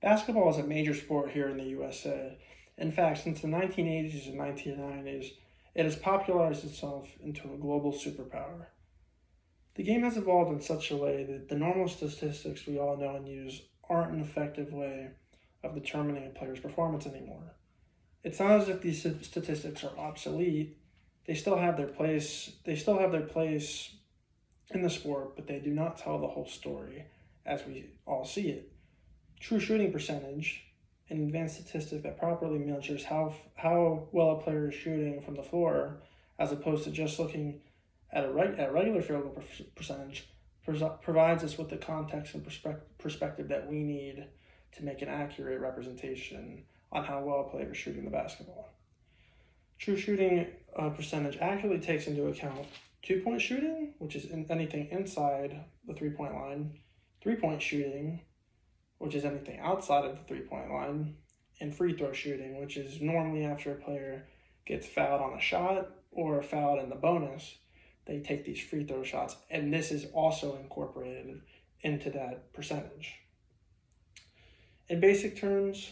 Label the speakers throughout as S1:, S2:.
S1: Basketball is a major sport here in the USA. In fact, since the 1980s and 1990s, it has popularized itself into a global superpower. The game has evolved in such a way that the normal statistics we all know and use aren't an effective way of determining a player's performance anymore. It's not as if these statistics are obsolete. They still have their place. They still have their place in the sport, but they do not tell the whole story as we all see it. True shooting percentage, an advanced statistic that properly measures how well a player is shooting from the floor, as opposed to just looking at regular field goal percentage, provides us with the context and perspective that we need to make an accurate representation on how well a player is shooting the basketball. True shooting percentage accurately takes into account 2-point shooting, which is anything inside the 3-point line, 3-point shooting, which is anything outside of the 3-point line, and free throw shooting, which is normally after a player gets fouled on a shot or fouled in the bonus, they take these free throw shots, and this is also incorporated into that percentage. In basic terms,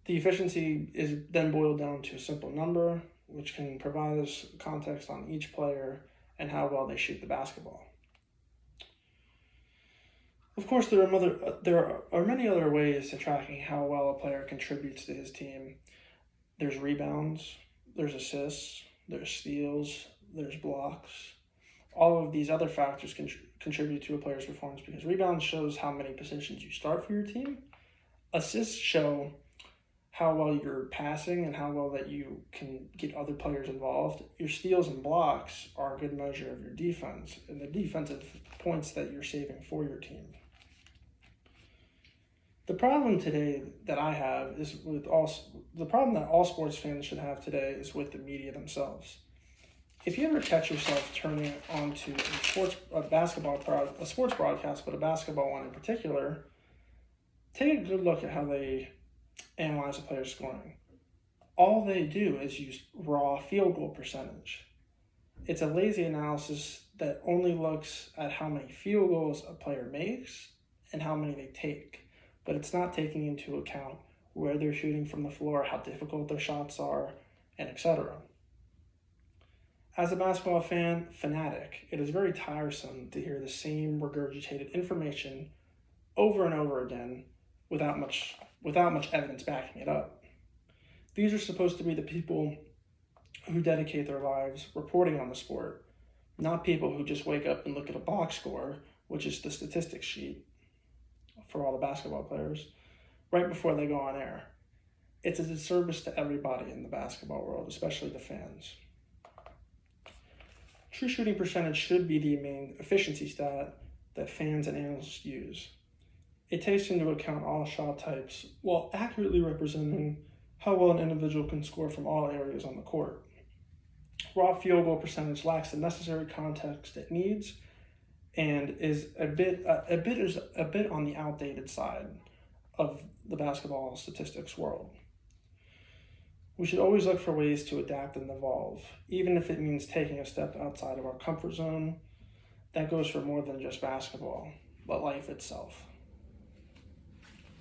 S1: the efficiency is then boiled down to a simple number, which can provide us context on each player and how well they shoot the basketball. Of course, there are many other ways to tracking how well a player contributes to his team. There's rebounds, there's assists, there's steals, there's blocks. All of these other factors contribute to a player's performance because rebounds shows how many positions you start for your team. Assists show how well you're passing and how well that you can get other players involved. Your steals and blocks are a good measure of your defense and the defensive points that you're saving for your team. The problem today that I have is the problem that all sports fans should have today is with the media themselves. If you ever catch yourself turning onto a sports broadcast, but a basketball one in particular, take a good look at how they analyze a player's scoring. All they do is use raw field goal percentage. It's a lazy analysis that only looks at how many field goals a player makes and how many they take, but it's not taking into account where they're shooting from the floor, how difficult their shots are, and etc. As a basketball fanatic, it is very tiresome to hear the same regurgitated information over and over again without much evidence backing it up. These are supposed to be the people who dedicate their lives reporting on the sport, not people who just wake up and look at a box score, which is the statistics sheet for all the basketball players, right before they go on air. It's a disservice to everybody in the basketball world, especially the fans. True shooting percentage should be the main efficiency stat that fans and analysts use. It takes into account all shot types while accurately representing how well an individual can score from all areas on the court. Raw field goal percentage lacks the necessary context it needs and is a bit on the outdated side of the basketball statistics world. We should always look for ways to adapt and evolve, even if it means taking a step outside of our comfort zone. That goes for more than just basketball, but life itself.